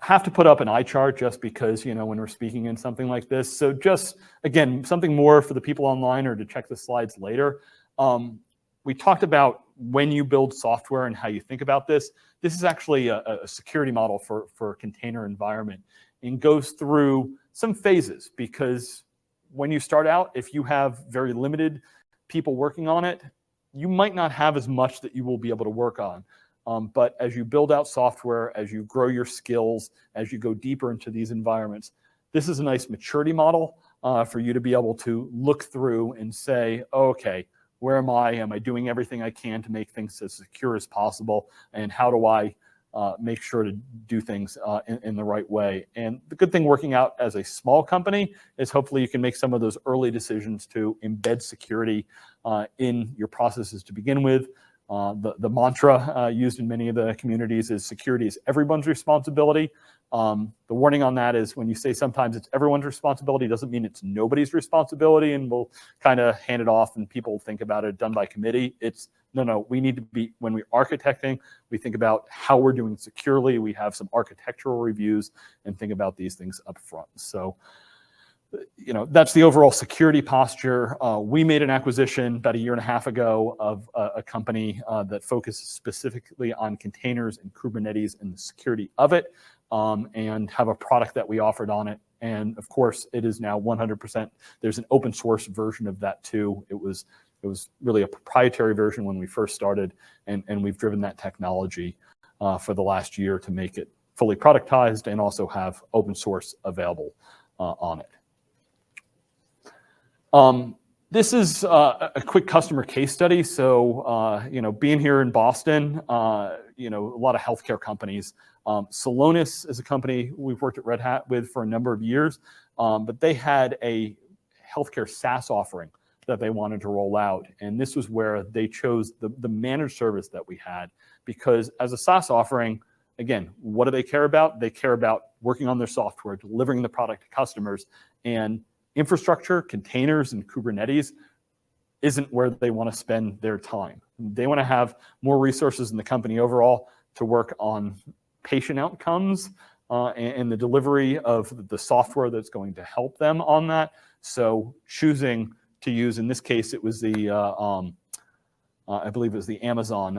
I have to put up an eye chart just because, when we're speaking in something like this. So just, again, something more for the people online or to check the slides later. We talked about when you build software and how you think about this. This is actually a security model for a container environment and goes through some phases, because when you start out, if you have very limited people working on it, you might not have as much that you will be able to work on. But as you build out software, as you grow your skills, as you go deeper into these environments, this is a nice maturity model for you to be able to look through and say, okay, where am I? Am I doing everything I can to make things as secure as possible? And how do I make sure to do things in the right way? And the good thing working out as a small company is hopefully you can make some of those early decisions to embed security in your processes to begin with. The mantra used in many of the communities is security is everyone's responsibility. The warning on that is when you say sometimes it's everyone's responsibility, doesn't mean it's nobody's responsibility and we'll kind of hand it off and people think about it done by committee. It's no, we need to be, when we're architecting, we think about how we're doing securely. We have some architectural reviews and think about these things up front. So, that's the overall security posture. We made an acquisition about 1.5 years ago of a company that focuses specifically on containers and Kubernetes and the security of it, and have a product that we offered on it. And of course, it is now 100%. There's an open source version of that too. It was really a proprietary version when we first started, and we've driven that technology for the last year to make it fully productized and also have open source available on it. This is a quick customer case study. So, being here in Boston, a lot of healthcare companies. Celonis is a company we've worked at Red Hat with for a number of years, but they had a healthcare SaaS offering that they wanted to roll out. And this was where they chose the managed service that we had, because as a SaaS offering, again, what do they care about? They care about working on their software, delivering the product to customers, and infrastructure, containers, and Kubernetes isn't where they want to spend their time. They want to have more resources in the company overall to work on patient outcomes and the delivery of the software that's going to help them on that. So choosing to use, in this case, it was the, I believe it was the Amazon,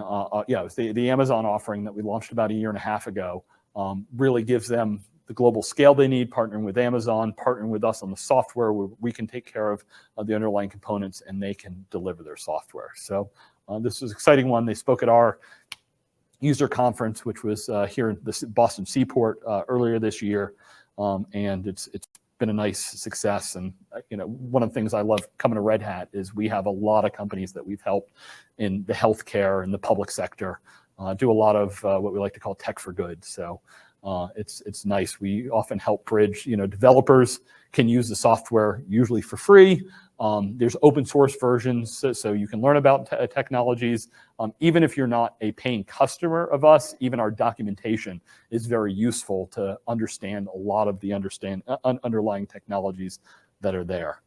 it was the Amazon offering that we launched about 1.5 years ago, really gives them the global scale they need, partnering with Amazon, partnering with us on the software where we can take care of the underlying components and they can deliver their software. So this was an exciting one. They spoke at our user conference, which was here in the Boston Seaport earlier this year, and it's been a nice success. And one of the things I love coming to Red Hat is we have a lot of companies that we've helped in the healthcare and the public sector do a lot of what we like to call tech for good. So it's nice. We often help bridge, developers can use the software usually for free. There's open source versions, so you can learn about technologies. Even if you're not a paying customer of us, even our documentation is very useful to understand a lot of the underlying technologies that are there.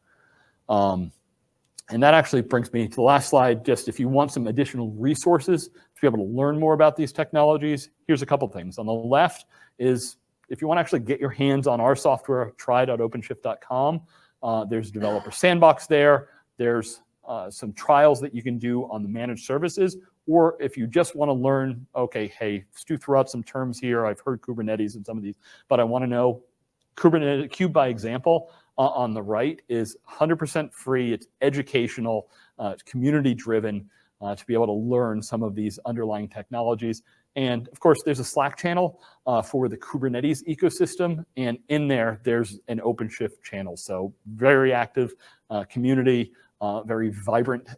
And that actually brings me to the last slide. Just if you want some additional resources to be able to learn more about these technologies, here's a couple things. On the left is if you want to actually get your hands on our software, try.openshift.com. There's a developer sandbox there. There's some trials that you can do on the managed services. Or if you just want to learn, okay, hey, Stu threw out some terms here. I've heard Kubernetes and some of these, but I want to know Kubernetes Cube by example. On the right is 100% free. It's educational, it's community driven to be able to learn some of these underlying technologies. And of course, there's a Slack channel for the Kubernetes ecosystem. And in there, there's an OpenShift channel. So very active community, very vibrant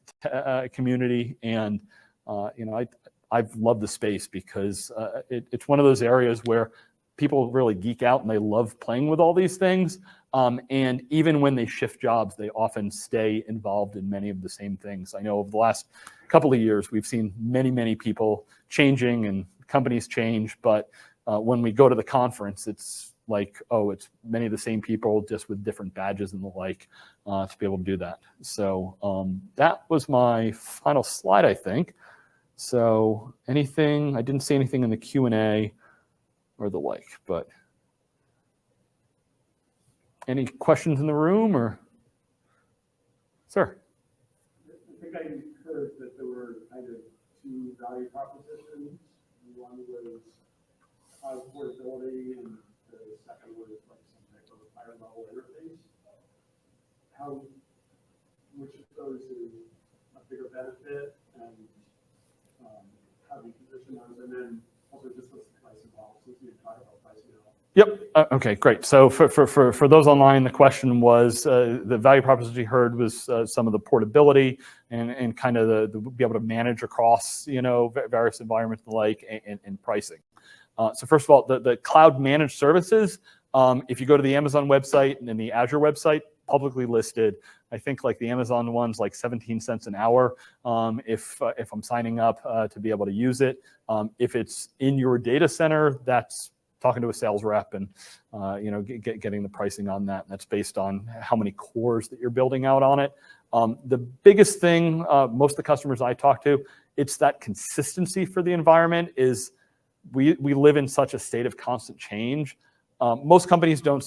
community. And, I've loved the space because it's one of those areas where people really geek out and they love playing with all these things. And even when they shift jobs, they often stay involved in many of the same things. I know over the last couple of years, we've seen many, many people changing and companies change. But when we go to the conference, it's like, oh, it's many of the same people just with different badges and the like to be able to do that. So that was my final slide, I think. So anything, I didn't see anything in the Q&A or the like, but any questions in the room or? Sir? I think I heard that there were kind of two value propositions. One was portability and the second was like some type of higher level interface. Which of those is a bigger benefit and how do you position those? And then also just what's the price involved, since we talked about pricing at all. Yep. Okay, great. So for those online, the question was the value proposition we heard was some of the portability and kind of the be able to manage across various environments and the like and pricing. So first of all, the cloud managed services. If you go to the Amazon website and then the Azure website, publicly listed. I think like the Amazon one's like 17 cents an hour if I'm signing up to be able to use it. If it's in your data center, that's talking to a sales rep and getting the pricing on that. And that's based on how many cores that you're building out on it. The biggest thing, most of the customers I talk to, it's that consistency for the environment is we live in such a state of constant change. Most companies don't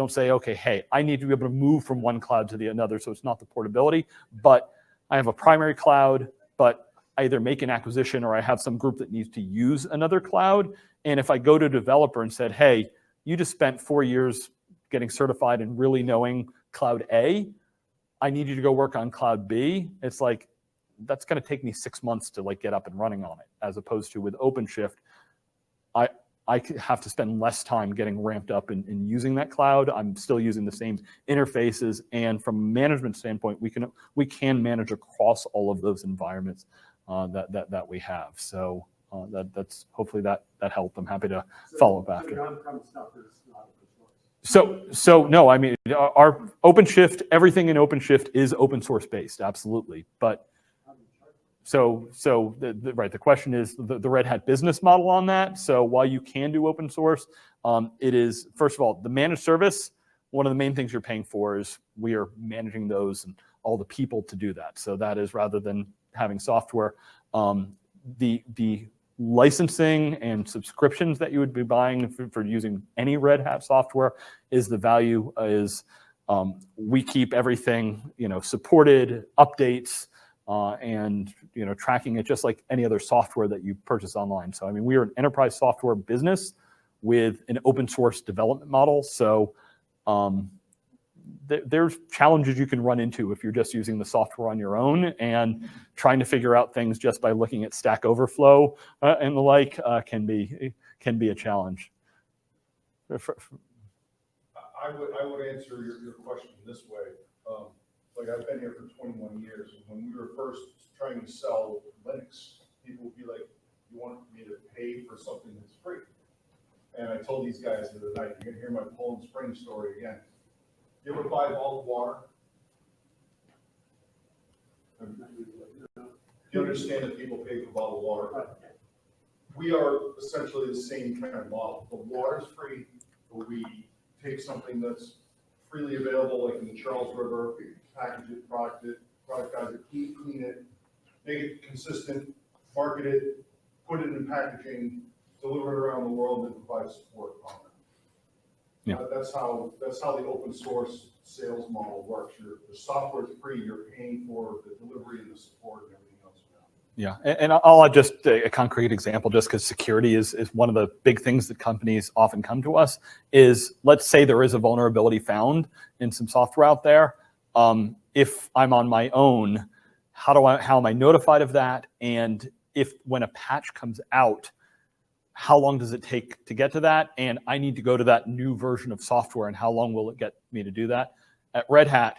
say, okay, hey, I need to be able to move from one cloud to the another, so it's not the portability, but I have a primary cloud, but I either make an acquisition or I have some group that needs to use another cloud. And if I go to a developer and said, hey, you just spent 4 years getting certified and really knowing cloud A, I need you to go work on cloud B. It's like, that's going to take me 6 months to like get up and running on it, as opposed to with OpenShift, I have to spend less time getting ramped up in using that cloud. I'm still using the same interfaces, and from a management standpoint, we can manage across all of those environments that we have. So that's hopefully that helped. I'm happy to follow up after. The on-prem stuff is not open source. So no, I mean, our OpenShift, everything in OpenShift is open source based, absolutely. But right, the question is the Red Hat business model on that. So while you can do open source, it is, first of all, the managed service, one of the main things you're paying for is we are managing those and all the people to do that. So that is, rather than having software, the licensing and subscriptions that you would be buying for using any Red Hat software is the value is we keep everything, supported, updates, and tracking it just like any other software that you purchase online. So I mean, we are an enterprise software business with an open source development model. So there's challenges you can run into if you're just using the software on your own and trying to figure out things just by looking at Stack Overflow and the like can be a challenge. I would answer your question this way. Like I've been here for 21 years, and when we were first trying to sell Linux, people would be like, "You want me to pay for something that's free?" And I told these guys the other night, "You're gonna hear my Poland Spring story again. You ever buy bottled water? Do you understand that people pay for bottled water? We are essentially the same kind of model. The water's free, but we take something that's freely available, like in the Charles River, package it, productize it, clean it, make it consistent, market it, put it in packaging, deliver it around the world, and provide support on it. Yeah. That's how the open source sales model works. The software is free, you're paying for the delivery and the support and everything else. Yeah, and I'll add just a concrete example, just because security is one of the big things that companies often come to us, is let's say there is a vulnerability found in some software out there. If I'm on my own, how am I notified of that? And when a patch comes out, how long does it take to get to that? And I need to go to that new version of software, and how long will it get me to do that? At Red Hat,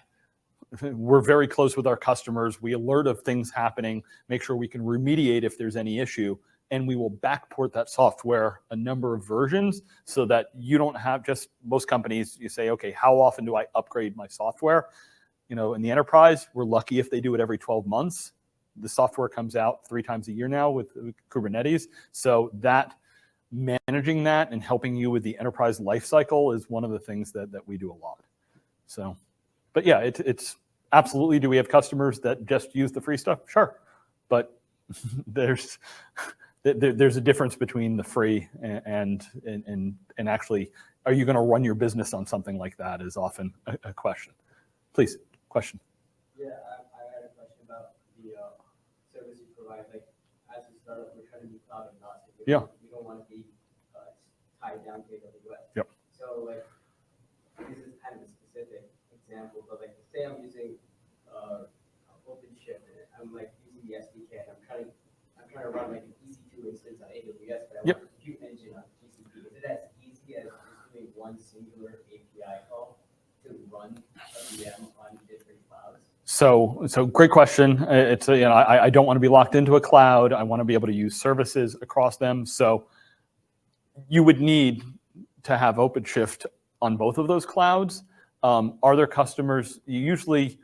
we're very close with our customers. We alert of things happening, make sure we can remediate if there's any issue, and we will backport that software a number of versions so that you don't have just, most companies, you say, okay, how often do I upgrade my software? In the enterprise, we're lucky if they do it every 12 months. The software comes out 3 times a year now with Kubernetes. So that managing that and helping you with the enterprise lifecycle is one of the things that we do a lot. So, but yeah, it's absolutely. Do we have customers that just use the free stuff? Sure, but there's a difference between the free and actually, are you going to run your business on something like that? Is often a question. Please, question. Yeah, I had a question about the service you provide. Like, as a startup, we're trying to be cloud agnostic. Yeah. We don't want to be tied down to AWS. Yep. So, like, this is kind of a specific example, but like, say I'm using OpenShift, and I'm like using the SDK, and I'm trying to run like an EC2 instance on AWS, but I want a compute engine on GCP. Is it as easy as just doing one singular API call to run a VM on different clouds? So great question. It's I don't want to be locked into a cloud. I want to be able to use services across them. So you would need to have OpenShift on both of those clouds. Are there customers? Usually,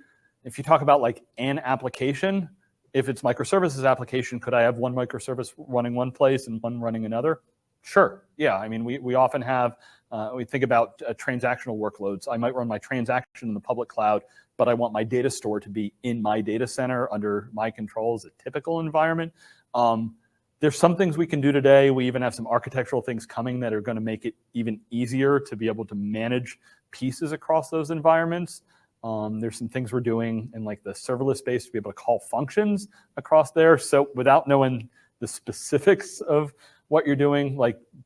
if you talk about like an application, if it's microservices application, could I have one microservice running one place and one running another? Sure. Yeah. I mean, we often have, we think about transactional workloads. I might run my transaction in the public cloud, but I want my data store to be in my data center under my controls, a typical environment. There's some things we can do today. We even have some architectural things coming that are going to make it even easier to be able to manage pieces across those environments. There's some things we're doing in like the serverless space to be able to call functions across there. So without knowing the specifics of what you're doing,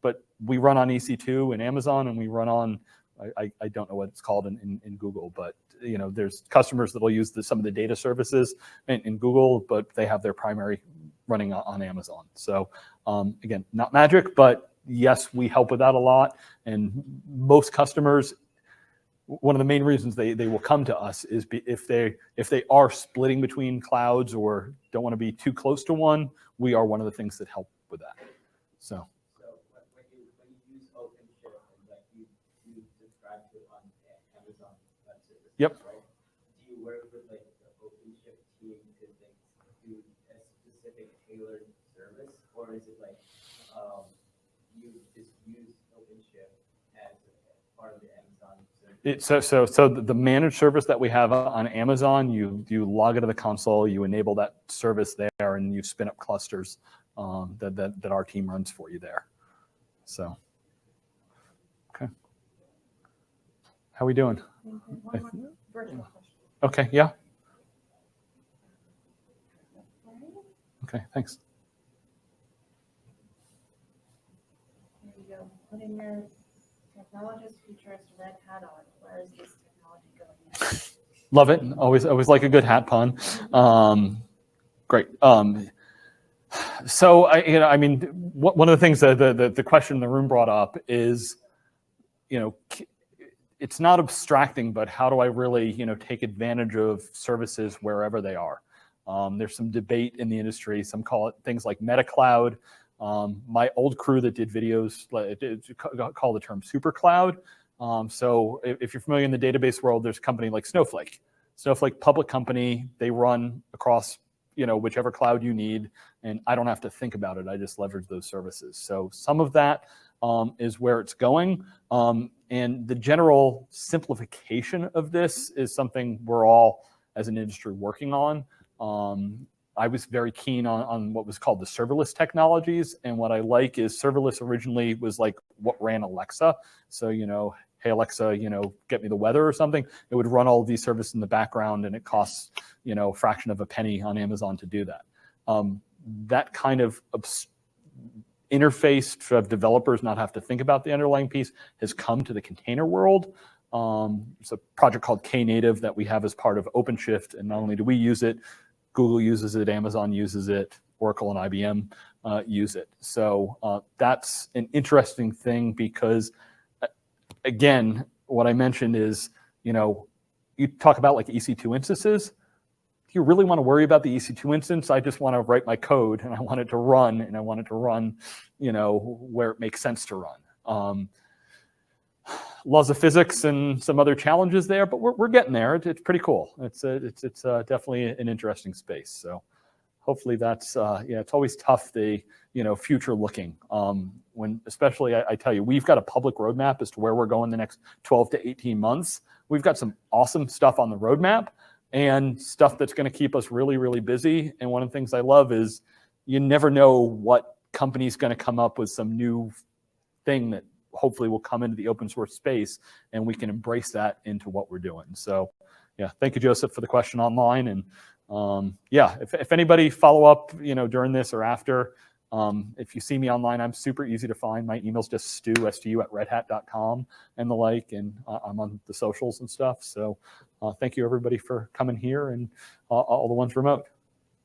but we run on EC2 in Amazon, and we run on, I don't know what it's called in Google, but there's customers that will use some of the data services in Google, but they have their primary running on Amazon. So again, not magic, but yes, we help with that a lot. And most customers, one of the main reasons they will come to us is if they are splitting between clouds or don't want to be too close to one, we are one of the things that help with that. So when you use OpenShift, and like you subscribe Yep. Right? Do you work with like the OpenShift team to like do a specific tailored service, or is it like you just use OpenShift as part of the Amazon service? So the managed service that we have on Amazon, you log into the console, you enable that service there, and you spin up clusters that our team runs for you there. So, okay. How we doing? One more virtual question. Okay, yeah. Okay, thanks. There you go. Putting your technologist futurist red hat on. Where is this technology going next? Love it. Always like a good hat pun. Great. So I mean, one of the things that the question in the room brought up is, it's not abstracting, but how do I really, take advantage of services wherever they are? There's some debate in the industry. Some call it things like meta cloud. My old crew that did videos call the term super cloud. So if you're familiar in the database world, there's a company like Snowflake. Snowflake, public company, they run across whichever cloud you need, and I don't have to think about it. I just leverage those services. So some of that is where it's going. And the general simplification of this is something we're all, as an industry, working on. I was very keen on what was called the serverless technologies. And what I like is serverless originally was like what ran Alexa. So, hey, Alexa, get me the weather or something. It would run all of these services in the background, and it costs, a fraction of a penny on Amazon to do that. That kind of interface to have developers not have to think about the underlying piece has come to the container world. It's a project called Knative that we have as part of OpenShift, and not only do we use it, Google uses it, Amazon uses it, Oracle and IBM use it. So that's an interesting thing because, again, what I mentioned is, you talk about like EC2 instances. Do you really want to worry about the EC2 instance? I just want to write my code and I want it to run, and I want it to run, where it makes sense to run. Laws of physics and some other challenges there, but we're getting there. It's pretty cool. It's definitely an interesting space. So hopefully that's it's always tough, the future looking. When especially I tell you, we've got a public roadmap as to where we're going the next 12 to 18 months. We've got some awesome stuff on the roadmap and stuff that's going to keep us really, really busy. And one of the things I love is you never know what company's going to come up with some new thing that hopefully will come into the open source space, and we can embrace that into what we're doing. So yeah, thank you, Joseph, for the question online. And yeah, if anybody follow up, during this or after, if you see me online, I'm super easy to find. My email's just stu@redhat.com and the like, and I'm on the socials and stuff. So thank you, everybody, for coming here, and all the ones remote.